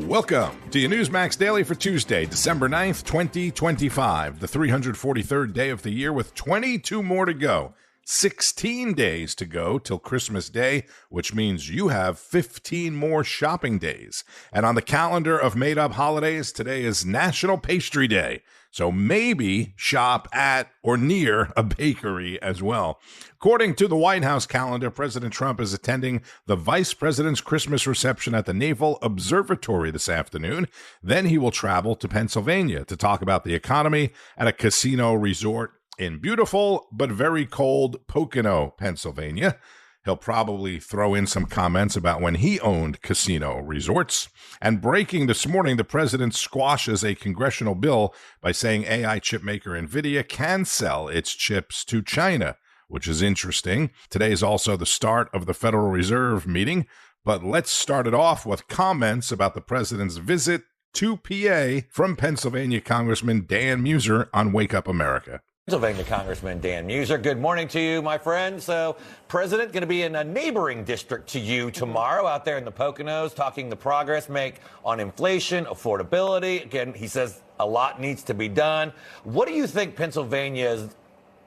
Welcome to your Newsmax Daily for Tuesday, December 9th, 2025, the 343rd day of the year with 22 more to go. 16 days to go till Christmas Day, which means you have 15 more shopping days. And on the calendar of made-up holidays, today is National Pastry Day. So maybe shop at or near a bakery as well. According to the White House calendar, President Trump is attending the Vice President's Christmas reception at the Naval Observatory this afternoon. Then he will travel to Pennsylvania to talk about the economy at a casino resort in beautiful but very cold Pocono, Pennsylvania. He'll probably throw in some comments about when he owned casino resorts. And breaking this morning, the president squashes a congressional bill by saying AI chipmaker NVIDIA can sell its chips to China, which is interesting. Today is also the start of the Federal Reserve meeting, but let's start it off with comments about the president's visit to PA from Pennsylvania Congressman Dan Meuser on Wake Up America. Pennsylvania Congressman Dan Meuser, good morning to you, my friend. So, President going to be in a neighboring district to you tomorrow out there in the Poconos, talking the progress make on inflation, affordability. Again, he says a lot needs to be done. What do you think Pennsylvania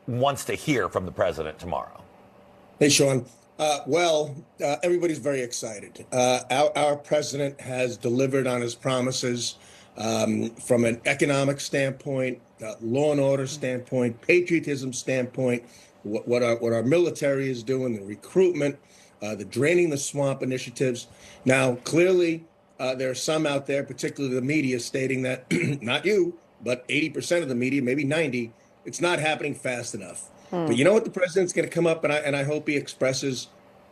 wants to hear from the president tomorrow? Hey, Sean. Everybody's very excited. Our president has delivered on his promises from an economic standpoint, law and order standpoint, patriotism standpoint, what our military is doing, the recruitment, the draining the swamp initiatives. Now, clearly, there are some out there, particularly the media, stating that not you, but 80% of the media, maybe 90, it's not happening fast enough. But you know what? The president's going to come up, and I hope he expresses,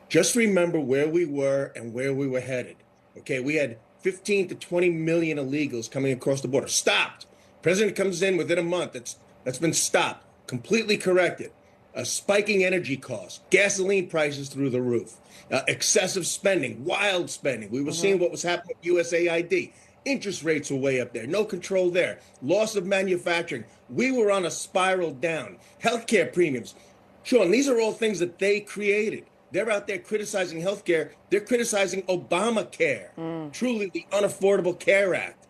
just remember where we were and where we were headed. Okay, we had 15 to 20 million illegals coming across the border. Stopped. President comes in within a month. That's been stopped, completely corrected. Spiking energy costs, gasoline prices through the roof, excessive spending, wild spending. We were seeing what was happening with USAID. Interest rates were way up there. No control there. Loss of manufacturing. We were on a spiral down. Healthcare premiums. Sean, these are all things that they created. They're out there criticizing healthcare. They're criticizing Obamacare, truly the Unaffordable Care Act.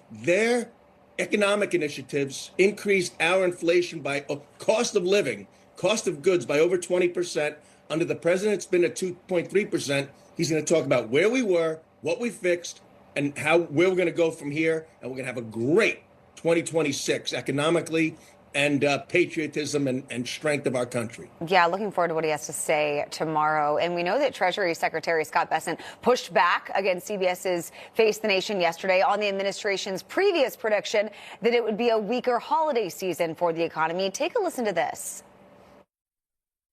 Their economic initiatives increased our inflation by cost of living, cost of goods by over 20%. Under the president, it's been at 2.3%. He's going to talk about where we were, what we fixed, and where we're going to go from here. And we're going to have a great 2026 economically and patriotism and strength of our country. Yeah, looking forward to what he has to say tomorrow. And we know that Treasury Secretary Scott Bessent pushed back against CBS's Face the Nation yesterday on the administration's previous prediction that it would be a weaker holiday season for the economy. Take a listen to this.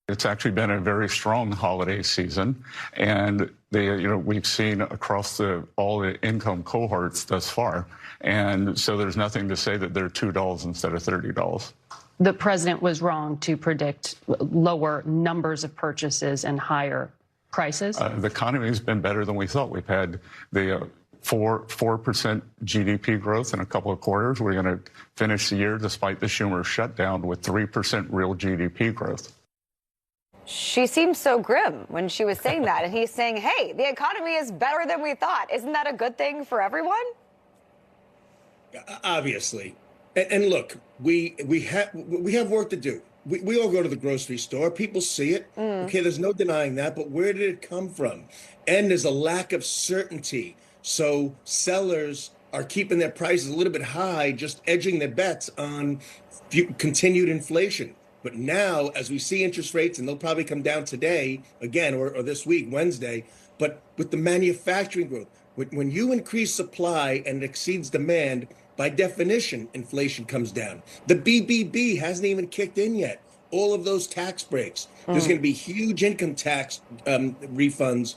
It's actually been a very strong holiday season, and we've seen across all the income cohorts thus far, and so there's nothing to say that they're $2 instead of $30. The president was wrong to predict lower numbers of purchases and higher prices. The economy has been better than we thought. We've had the 4% GDP growth in a couple of quarters. We're going to finish the year, despite the Schumer shutdown, with 3% real GDP growth. She seemed so grim when she was saying that. And he's saying, hey, the economy is better than we thought. Isn't that a good thing for everyone? Obviously. And look, we have work to do. We all go to the grocery store. People see it. Okay, there's no denying that. But where did it come from? And there's a lack of certainty. So sellers are keeping their prices a little bit high, just edging their bets on continued inflation. But now, as we see interest rates, and they'll probably come down today again, or this week, Wednesday, but with the manufacturing growth, when you increase supply and it exceeds demand, by definition, inflation comes down. The BBB hasn't even kicked in yet. All of those tax breaks. There's going to be huge income tax refunds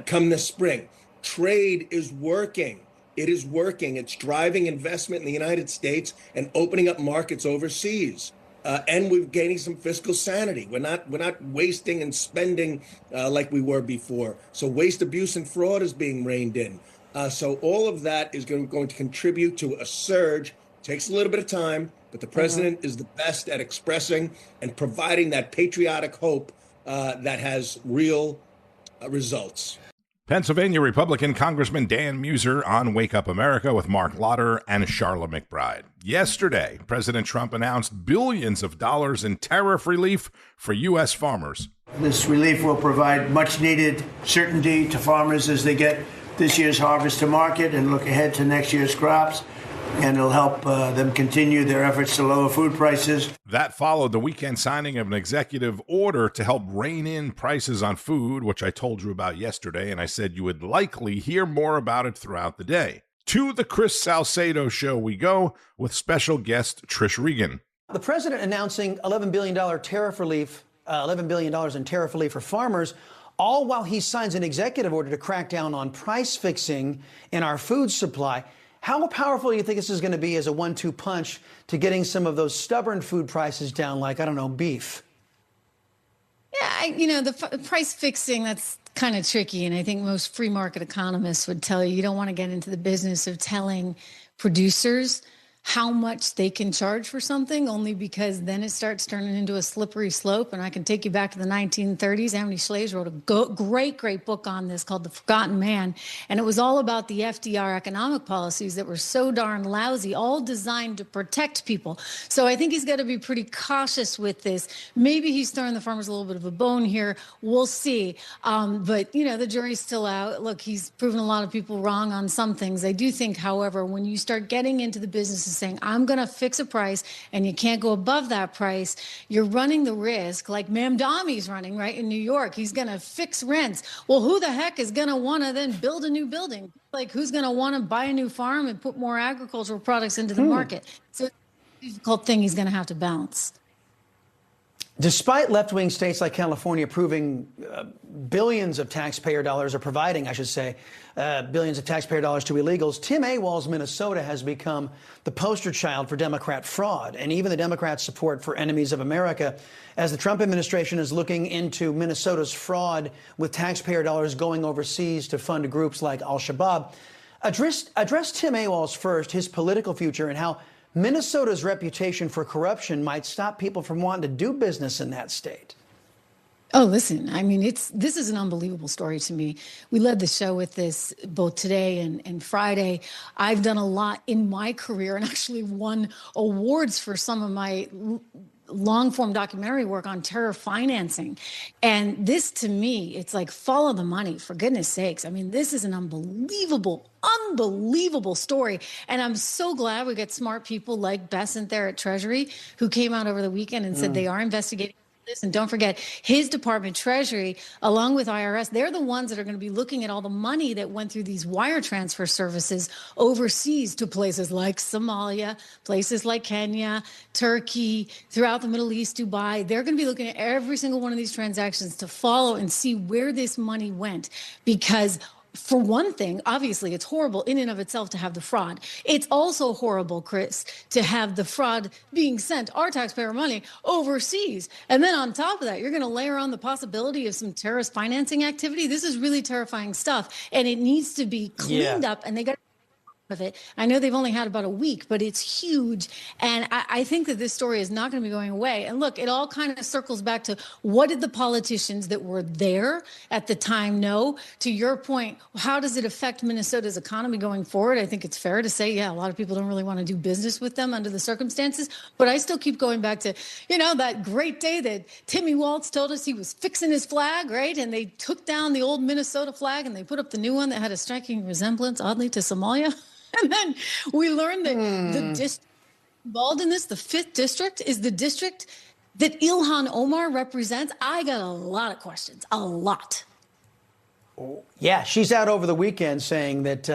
come this spring. Trade is working. It is working. It's driving investment in the United States and opening up markets overseas. And we're gaining some fiscal sanity. We're not wasting and spending like we were before. So waste, abuse, and fraud is being reined in. So all of that is going to contribute to a surge. Takes a little bit of time, but the president is the best at expressing and providing that patriotic hope that has real results. Pennsylvania Republican Congressman Dan Meuser on Wake Up America with Mark Lauder and Charla McBride. Yesterday, President Trump announced billions of dollars in tariff relief for U.S. farmers. This relief will provide much needed certainty to farmers as they get this year's harvest to market and look ahead to next year's crops. And it'll help them continue their efforts to lower food prices. That followed the weekend signing of an executive order to help rein in prices on food, which I told you about yesterday, and I said you would likely hear more about it throughout the day. To the Chris Salcedo Show we go with special guest Trish Regan. The president announcing $11 billion tariff relief, $11 billion in tariff relief for farmers, all while he signs an executive order to crack down on price fixing in our food supply. How powerful do you think this is going to be as a 1-2 punch to getting some of those stubborn food prices down, like, I don't know, beef? Yeah, the price fixing, that's kind of tricky. And I think most free market economists would tell you don't want to get into the business of telling producers how much they can charge for something, only because then it starts turning into a slippery slope. And I can take you back to the 1930s. Anthony Schley's wrote a great book on this called The Forgotten Man. And it was all about the FDR economic policies that were so darn lousy, all designed to protect people. So I think he's got to be pretty cautious with this. Maybe he's throwing the farmers a little bit of a bone here. We'll see. But, the jury's still out. Look, he's proven a lot of people wrong on some things. I do think, however, when you start getting into the business of saying, I'm going to fix a price and you can't go above that price, you're running the risk, like Mamdami's running, right, in New York. He's going to fix rents. Well, who the heck is going to want to then build a new building? Like, who's going to want to buy a new farm and put more agricultural products into the market? So it's a difficult thing he's going to have to balance. Despite left-wing states like California proving billions of taxpayer dollars, or providing, I should say, billions of taxpayer dollars to illegals, Tim Awal's Minnesota has become the poster child for Democrat fraud and even the Democrats' support for enemies of America, as the Trump administration is looking into Minnesota's fraud with taxpayer dollars going overseas to fund groups like Al-Shabaab. Address Tim Awal's first, his political future, and how Minnesota's reputation for corruption might stop people from wanting to do business in that state. Oh, listen, this is an unbelievable story to me. We led the show with this both today and Friday. I've done a lot in my career and actually won awards for some of my long-form documentary work on terror financing. And this, to me, it's like follow the money, for goodness sakes. This is an unbelievable story. And I'm so glad we get smart people like Besant there at Treasury who came out over the weekend and said they are investigating this. And don't forget, his department, Treasury, along with IRS, they're the ones that are going to be looking at all the money that went through these wire transfer services overseas to places like Somalia, places like Kenya, Turkey, throughout the Middle East, Dubai. They're going to be looking at every single one of these transactions to follow and see where this money went, because for one thing, obviously, it's horrible in and of itself to have the fraud. It's also horrible, Chris, to have the fraud being sent, our taxpayer money, overseas. And then on top of that, you're going to layer on the possibility of some terrorist financing activity. This is really terrifying stuff, and it needs to be cleaned up, and they got of it. I know they've only had about a week, but it's huge. And I think that this story is not going to be going away. And look, it all kind of circles back to what did the politicians that were there at the time know? To your point, how does it affect Minnesota's economy going forward? I think it's fair to say, a lot of people don't really want to do business with them under the circumstances. But I still keep going back to, that great day that Timmy Waltz told us he was fixing his flag, right? And they took down the old Minnesota flag and they put up the new one that had a striking resemblance, oddly, to Somalia. And then we learned that the district involved in this, the 5th district, is the district that Ilhan Omar represents. I got a lot of questions, a lot. Yeah, she's out over the weekend saying that,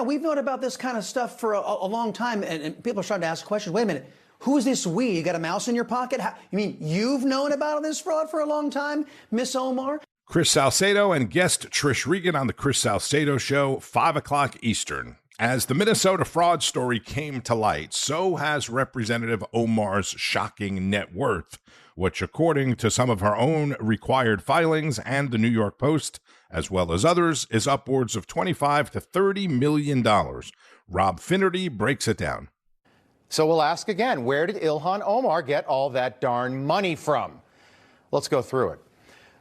we've known about this kind of stuff for a long time. And people are starting to ask questions. Wait a minute. Who is this we? You got a mouse in your pocket? You mean you've known about this fraud for a long time, Miss Omar? Chris Salcedo and guest Trish Regan on the Chris Salcedo Show, 5 o'clock Eastern. As the Minnesota fraud story came to light, so has Representative Omar's shocking net worth, which, according to some of her own required filings and the New York Post, as well as others, is upwards of $25 to $30 million. Rob Finnerty breaks it down. So we'll ask again, where did Ilhan Omar get all that darn money from? Let's go through it.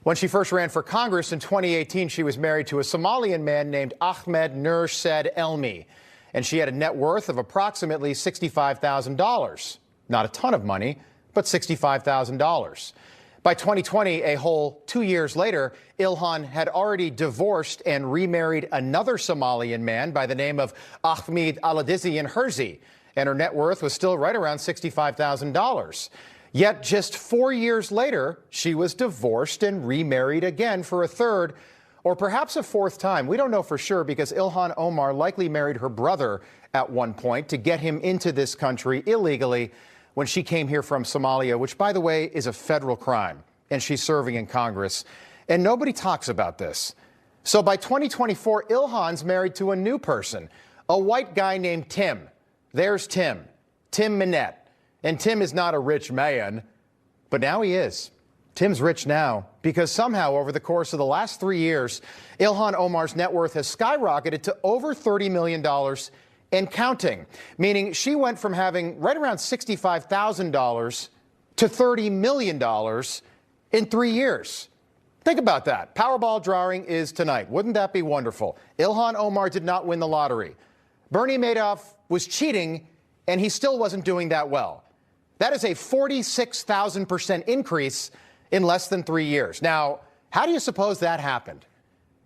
When she first ran for Congress in 2018, she was married to a Somalian man named Ahmed Nur Said Elmi, and she had a net worth of approximately $65,000. Not a ton of money, but $65,000. By 2020, a whole 2 years later, Ilhan had already divorced and remarried another Somalian man by the name of Ahmed Aladizian Herzi, and her net worth was still right around $65,000. Yet just 4 years later, she was divorced and remarried again for a third, or perhaps a fourth time. We don't know for sure because Ilhan Omar likely married her brother at one point to get him into this country illegally when she came here from Somalia, which, by the way, is a federal crime, and she's serving in Congress. And nobody talks about this. So by 2024, Ilhan's married to a new person, a white guy named Tim. There's Tim Minette. And Tim is not a rich man, but now he is. Tim's rich now because somehow over the course of the last 3 years, Ilhan Omar's net worth has skyrocketed to over $30 million and counting, meaning she went from having right around $65,000 to $30 million in 3 years. Think about that. Powerball drawing is tonight. Wouldn't that be wonderful? Ilhan Omar did not win the lottery. Bernie Madoff was cheating, and he still wasn't doing that well. That is a 46,000% increase in less than 3 years. Now, how do you suppose that happened?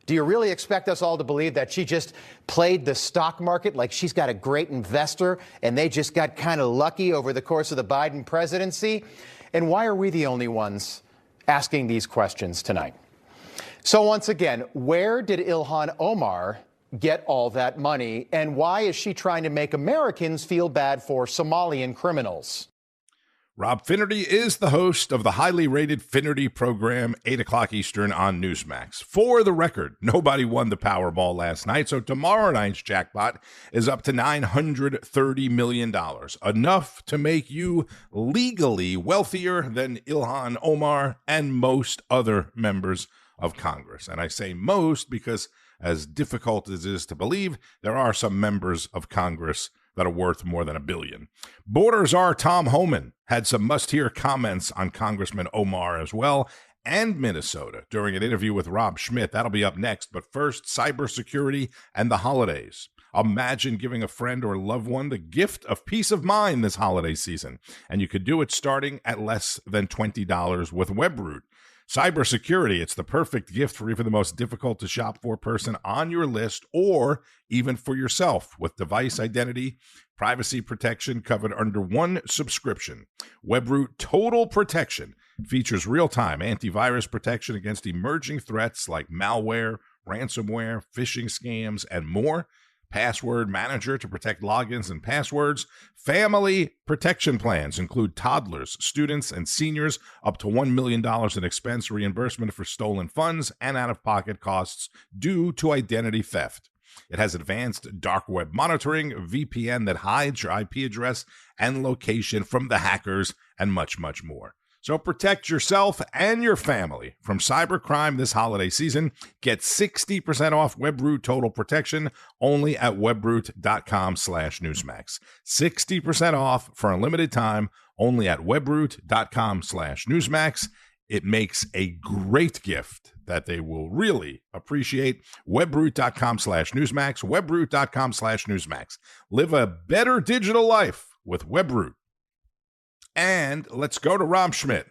Do you really expect us all to believe that she just played the stock market like she's got a great investor and they just got kind of lucky over the course of the Biden presidency? And why are we the only ones asking these questions tonight? So once again, where did Ilhan Omar get all that money, and why is she trying to make Americans feel bad for Somalian criminals? Rob Finnerty is the host of the highly rated Finnerty program, 8 o'clock Eastern on Newsmax. For the record, nobody won the Powerball last night, so tomorrow night's jackpot is up to $930 million, enough to make you legally wealthier than Ilhan Omar and most other members of Congress. And I say most because, as difficult as it is to believe, there are some members of Congress that are worth more than $1 billion. Border Czar Tom Homan had some must-hear comments on Congressman Omar as well, and Minnesota during an interview with Rob Schmidt. That'll be up next. But first, cybersecurity and the holidays. Imagine giving a friend or loved one the gift of peace of mind this holiday season. And you could do it starting at less than $20 with WebRoot. Cybersecurity, it's the perfect gift for even the most difficult to shop for person on your list, or even for yourself, with device identity, privacy protection covered under one subscription. WebRoot Total Protection features real-time antivirus protection against emerging threats like malware, ransomware, phishing scams, and more. Password manager to protect logins and passwords. Family protection plans include toddlers, students, and seniors, up to $1 million in expense reimbursement for stolen funds and out-of-pocket costs due to identity theft. It has advanced dark web monitoring, VPN that hides your IP address and location from the hackers, and much, much more. So protect yourself and your family from cybercrime this holiday season. Get 60% off WebRoot Total Protection only at webroot.com/Newsmax. 60% off for a limited time only at webroot.com/Newsmax. It makes a great gift that they will really appreciate. webroot.com/Newsmax, webroot.com/Newsmax. Live a better digital life with WebRoot. And let's go to Rob Schmidt.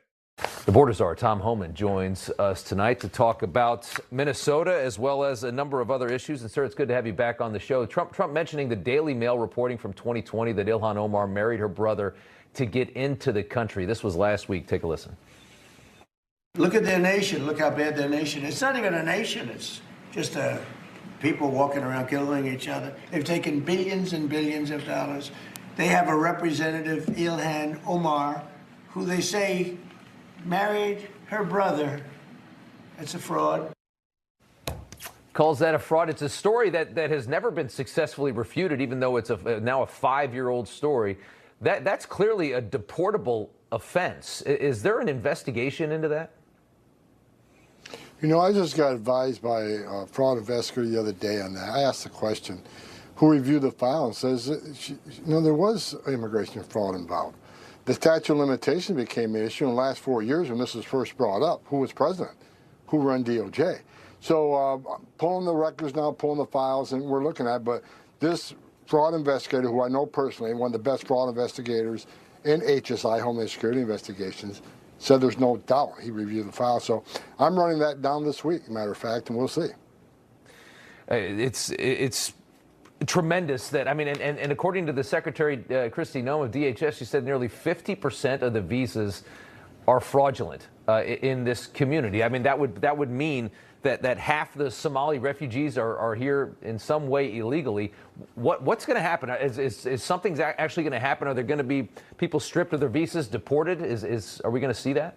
The Border Czar Tom Homan joins us tonight to talk about Minnesota as well as a number of other issues. And sir, it's good to have you back on the show. Trump mentioning the Daily Mail reporting from 2020 that Ilhan Omar married her brother to get into the country. This was last week. Take a listen. Look at their nation. Look how bad their nation is. It's not even a nation. It's just people walking around killing each other. They've taken billions and billions of dollars. They have a representative, Ilhan Omar, who they say married her brother. It's a fraud. Calls that a fraud. It's a story that has never been successfully refuted, even though it's now a 5-year-old story. That's clearly a deportable offense. Is there an investigation into that? You know, I just got advised by a fraud investigator the other day on that. I asked the question, who reviewed the file and says that there was immigration fraud involved. The statute of limitations became an issue in the last 4 years when this was first brought up. Who was president? Who ran DOJ? So pulling the records now, pulling the files, and we're looking at, but this fraud investigator, who I know personally, one of the best fraud investigators in HSI, Homeland Security Investigations, said there's no doubt he reviewed the file. So I'm running that down this week, matter of fact, and we'll see. It's tremendous that, I mean, and according to the Secretary, Kristi Noem of DHS, she said nearly 50% of the visas are fraudulent in this community. I mean, that would mean that half the Somali refugees are here in some way illegally. What's going to happen? Is something actually going to happen? Are there going to be people stripped of their visas, deported? Are we going to see that?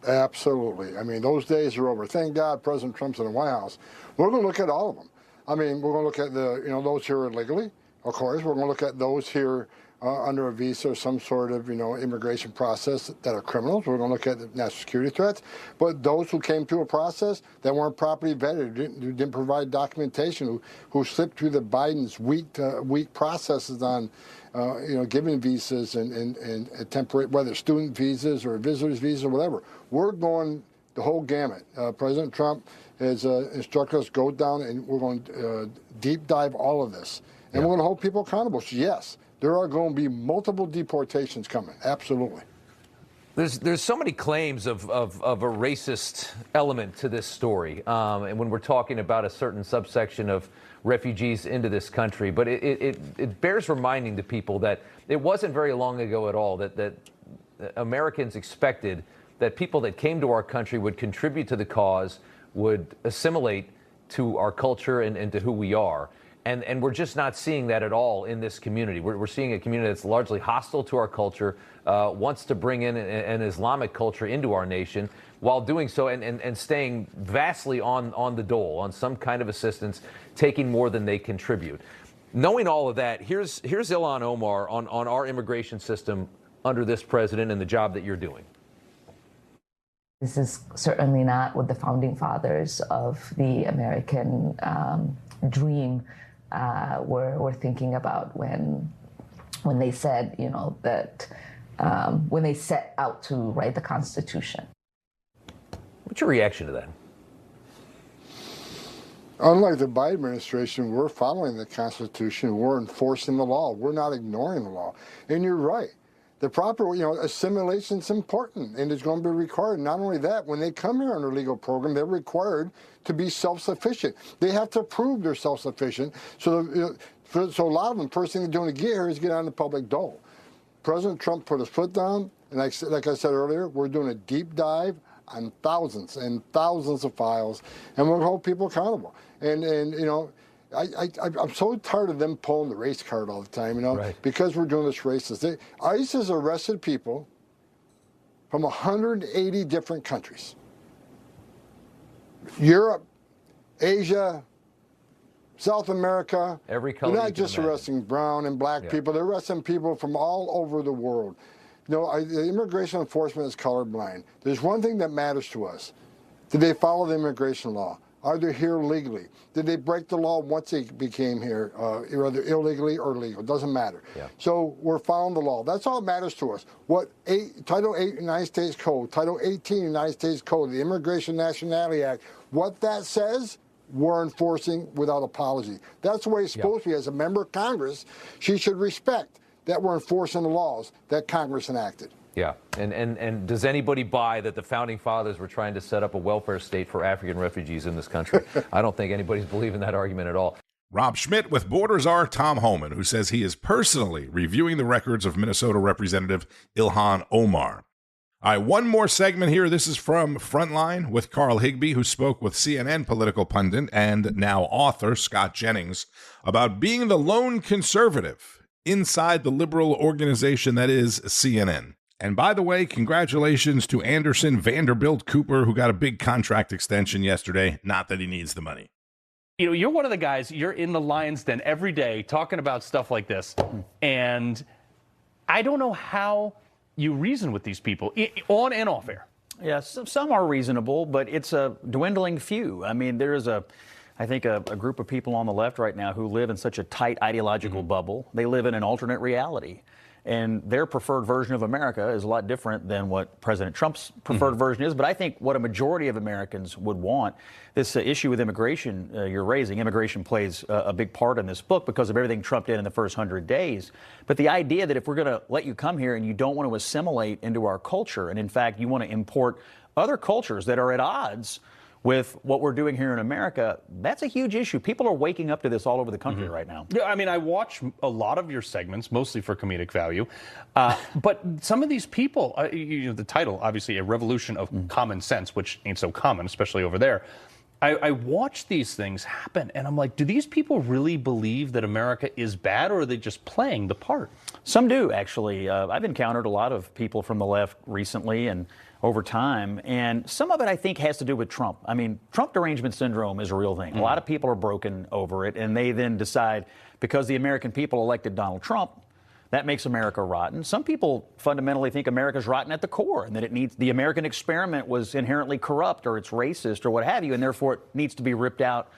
Absolutely. I mean, those days are over. Thank God President Trump's in the White House. We're going to look at all of them. I mean, we're going to look at those here illegally, of course. We're going to look at those here under a visa or some sort of, immigration process that are criminals. We're going to look at the national security threats. But those who came through a process that weren't properly vetted, who didn't provide documentation, who slipped through the Biden's weak processes on, giving visas and temporary, whether student visas or visitors visas or whatever. We're going the whole gamut. President Trump has instructed us go down and we're going to deep dive all of this. And we're going to hold people accountable. So yes, there are going to be multiple deportations coming. Absolutely. There's so many claims of a racist element to this story, and when we're talking about a certain subsection of refugees into this country, but it bears reminding to people that it wasn't very long ago at all that Americans expected that people that came to our country would contribute to the cause, would assimilate to our culture and to who we are. And we're just not seeing that at all in this community. We're seeing a community that's largely hostile to our culture, wants to bring in an Islamic culture into our nation, while doing so and staying vastly on the dole, on some kind of assistance, taking more than they contribute. Knowing all of that, here's Ilhan Omar on our immigration system under this president and the job that you're doing. This is certainly not what the founding fathers of the American dream were thinking about when they said, that when they set out to write the Constitution. What's your reaction to that? Unlike the Biden administration, we're following the Constitution. We're enforcing the law. We're not ignoring the law. And you're right. The proper, assimilation is important, and it's going to be required. Not only that, when they come here on a legal program, they're required to be self-sufficient. They have to prove they're self-sufficient. So a lot of them, first thing they're doing to get here is get on the public dole. President Trump put his foot down, and like I said earlier, we're doing a deep dive on thousands and thousands of files, and we're going to hold people accountable. I'm so tired of them pulling the race card all the time, right. Because we're doing this racist. ICE has arrested people from 180 different countries. Europe, Asia, South America. Every color. They're not just arresting brown and black people. They're arresting people from all over the world. The immigration enforcement is colorblind. There's one thing that matters to us. Did they follow the immigration law? Are they here legally? Did they break the law once they became here, either illegally or legal? It doesn't matter. Yeah. So we're following the law. That's all that matters to us. What Title 8 United States Code, Title 18 United States Code, the Immigration Nationality Act, what that says, we're enforcing without apology. That's the way it's supposed to be. As a member of Congress, she should respect that we're enforcing the laws that Congress enacted. Yeah, and does anybody buy that the founding fathers were trying to set up a welfare state for African refugees in this country? I don't think anybody's believing that argument at all. Rob Schmidt with Border Czar Tom Homan, who says he is personally reviewing the records of Minnesota Representative Ilhan Omar. All right, one more segment here. This is from Frontline with Carl Higbie, who spoke with CNN political pundit and now author Scott Jennings about being the lone conservative inside the liberal organization that is CNN. And by the way, congratulations to Anderson Vanderbilt Cooper, who got a big contract extension yesterday. Not that he needs the money. You're one of the guys, you're in the lion's den every day talking about stuff like this. And I don't know how you reason with these people, on and off air. Yes, some are reasonable, but it's a dwindling few. I mean, there's a I think, a group of people on the left right now who live in such a tight ideological bubble. They live in an alternate reality. And their preferred version of America is a lot different than what President Trump's preferred version is. But I think what a majority of Americans would want, this issue with immigration you're raising, immigration plays a big part in this book because of everything Trump did in the first 100 days. But the idea that if we're going to let you come here and you don't want to assimilate into our culture, and in fact, you want to import other cultures that are at odds with what we're doing here in America, that's a huge issue. People are waking up to this all over the country right now. Yeah, I mean, I watch a lot of your segments, mostly for comedic value. But some of these people, the title, obviously, A Revolution of Common Sense, which ain't so common, especially over there. I watch these things happen, and I'm like, do these people really believe that America is bad, or are they just playing the part? Some do, actually. I've encountered a lot of people from the left recently and over time, and some of it, I think, has to do with Trump. I mean, Trump derangement syndrome is a real thing. A lot of people are broken over it, and they then decide, because the American people elected Donald Trump, that makes America rotten. Some people fundamentally think America's rotten at the core, and that the American experiment was inherently corrupt, or it's racist, or what have you, and therefore it needs to be ripped out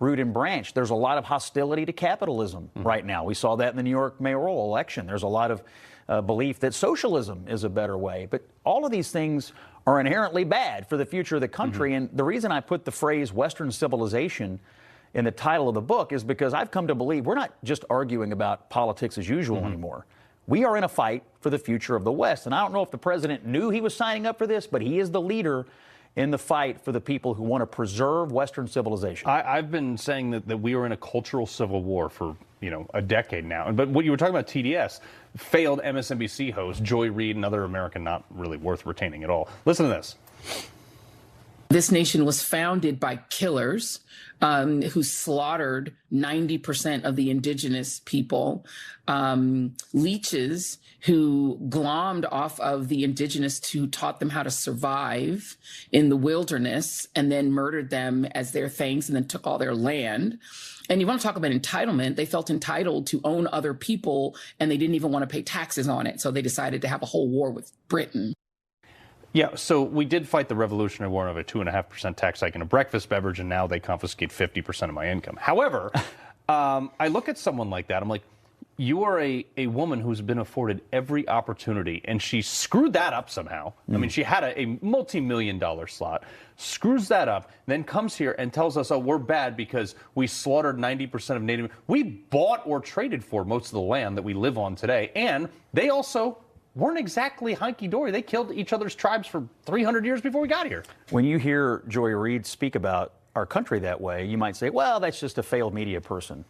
root and branch. There's a lot of hostility to capitalism right now. We saw that in the New York mayoral election. There's a lot of belief that socialism is a better way. But all of these things are inherently bad for the future of the country. And the reason I put the phrase Western civilization in the title of the book is because I've come to believe we're not just arguing about politics as usual anymore. We are in a fight for the future of the West. And I don't know if the president knew he was signing up for this, but he is the leader in the fight for the people who want to preserve Western civilization. I've been saying that we are in a cultural civil war for, a decade now. But what you were talking about, TDS, failed MSNBC host Joy Reid, another American not really worth retaining at all. Listen to this. This nation was founded by killers who slaughtered 90% of the indigenous people, leeches who glommed off of the indigenous who taught them how to survive in the wilderness and then murdered them as their things and then took all their land. And you want to talk about entitlement, they felt entitled to own other people and they didn't even want to pay taxes on it. So they decided to have a whole war with Britain. Yeah, so we did fight the Revolutionary War of a 2.5% tax hike and a breakfast beverage, and now they confiscate 50% of my income. However, I look at someone like that, I'm like, you are a woman who's been afforded every opportunity, and she screwed that up somehow. I mean, she had a multi-million-dollar slot, screws that up, then comes here and tells us, oh, we're bad because we slaughtered 90% of Native. We bought or traded for most of the land that we live on today, and they also weren't exactly hunky-dory. They killed each other's tribes for 300 years before we got here. When you hear Joy Reid speak about our country that way, you might say, well, that's just a failed media person.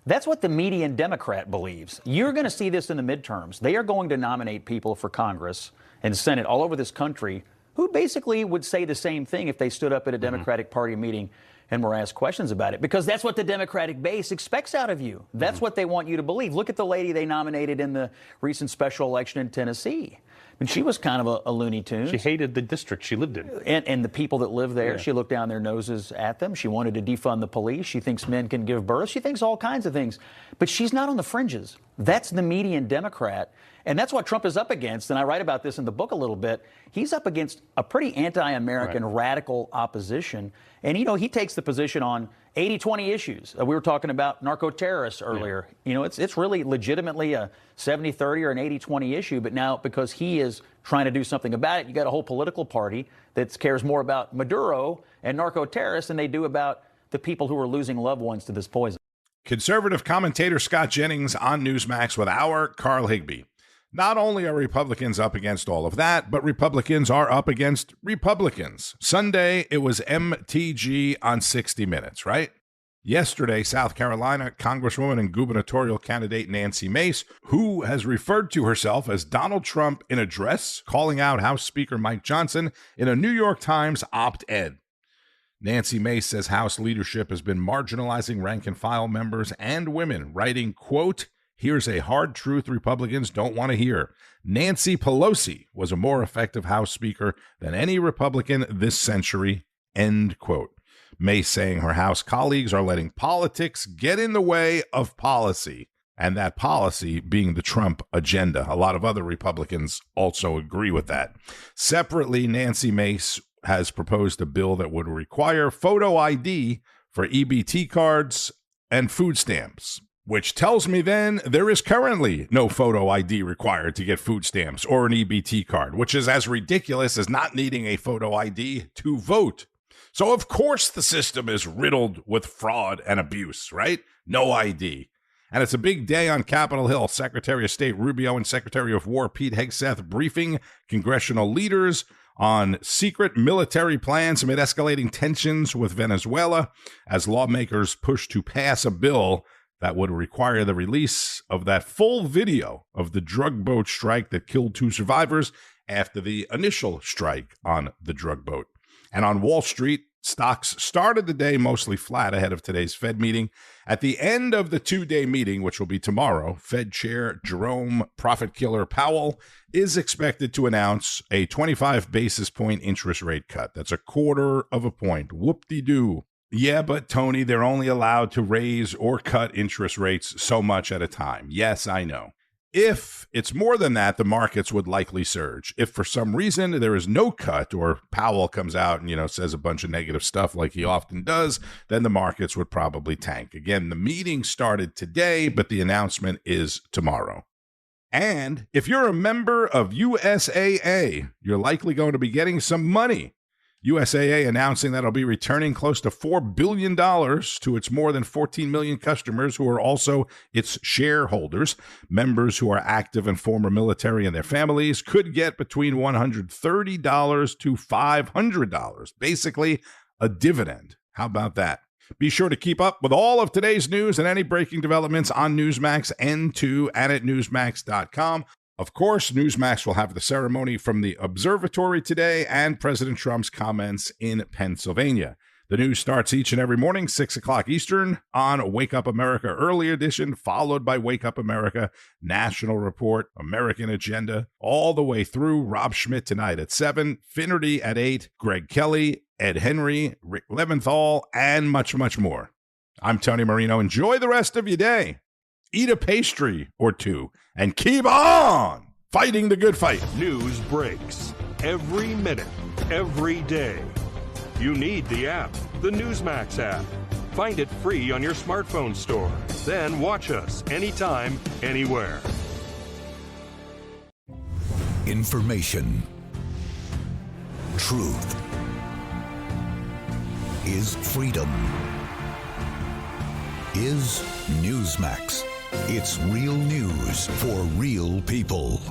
That's what the median Democrat believes. You're going to see this in the midterms. They are going to nominate people for Congress and Senate all over this country who basically would say the same thing if they stood up at a Democratic Party meeting and were asked questions about it, because that's what the Democratic base expects out of you. That's what they want you to believe. Look at the lady they nominated in the recent special election in Tennessee. I mean, she was kind of a Looney Tunes. She hated the district she lived in. And the people that live there. Yeah. She looked down their noses at them. She wanted to defund the police. She thinks men can give birth. She thinks all kinds of things. But she's not on the fringes. That's the median Democrat. And that's what Trump is up against. And I write about this in the book a little bit. He's up against a pretty anti-American radical opposition. And, he takes the position on 80-20 issues. We were talking about narco-terrorists earlier. Yeah. It's really legitimately a 70-30 or an 80-20 issue. But now, because he is trying to do something about it, you got a whole political party that cares more about Maduro and narco-terrorists than they do about the people who are losing loved ones to this poison. Conservative commentator Scott Jennings on Newsmax with our Carl Higbie. Not only are Republicans up against all of that, but Republicans are up against Republicans. Sunday, it was MTG on 60 Minutes, right? Yesterday, South Carolina Congresswoman and gubernatorial candidate Nancy Mace, who has referred to herself as Donald Trump in a dress, calling out House Speaker Mike Johnson in a New York Times op-ed. Nancy Mace says House leadership has been marginalizing rank-and-file members and women, writing, quote, "Here's a hard truth Republicans don't want to hear. Nancy Pelosi was a more effective House Speaker than any Republican this century," end quote. Mace saying her House colleagues are letting politics get in the way of policy, and that policy being the Trump agenda. A lot of other Republicans also agree with that. Separately, Nancy Mace has proposed a bill that would require photo ID for EBT cards and food stamps, which tells me then there is currently no photo ID required to get food stamps or an EBT card, which is as ridiculous as not needing a photo ID to vote. So, of course, the system is riddled with fraud and abuse, right? No ID. And it's a big day on Capitol Hill. Secretary of State Rubio and Secretary of War Pete Hegseth briefing congressional leaders on secret military plans amid escalating tensions with Venezuela as lawmakers push to pass a bill that would require the release of that full video of the drug boat strike that killed 2 survivors after the initial strike on the drug boat. And on Wall Street, stocks started the day mostly flat ahead of today's Fed meeting. At the end of the 2-day meeting, which will be tomorrow, Fed Chair Jerome Profit Killer Powell is expected to announce a 25 basis point interest rate cut. That's a 1/4 point. Whoop-de-doo. Yeah, but Tony, they're only allowed to raise or cut interest rates so much at a time. Yes, I know. If it's more than that, the markets would likely surge. If for some reason there is no cut or Powell comes out and, says a bunch of negative stuff like he often does, then the markets would probably tank. Again, the meeting started today, but the announcement is tomorrow. And if you're a member of USAA, you're likely going to be getting some money. USAA announcing that it'll be returning close to $4 billion to its more than 14 million customers who are also its shareholders. Members who are active and former military and their families could get between $130 to $500, basically a dividend. How about that? Be sure to keep up with all of today's news and any breaking developments on Newsmax N2 and at Newsmax.com. Of course, Newsmax will have the ceremony from the observatory today and President Trump's comments in Pennsylvania. The news starts each and every morning, 6 o'clock Eastern, on Wake Up America Early Edition, followed by Wake Up America National Report, American Agenda, all the way through. Rob Schmidt tonight at 7, Finnerty at 8, Greg Kelly, Ed Henry, Rick Leventhal, and much, much more. I'm Tony Marino. Enjoy the rest of your day. Eat a pastry or two and keep on fighting the good fight. News breaks every minute, every day. You need the app, the Newsmax app. Find it free on your smartphone store. Then watch us anytime, anywhere. Information. Truth is freedom. Is Newsmax. It's real news for real people.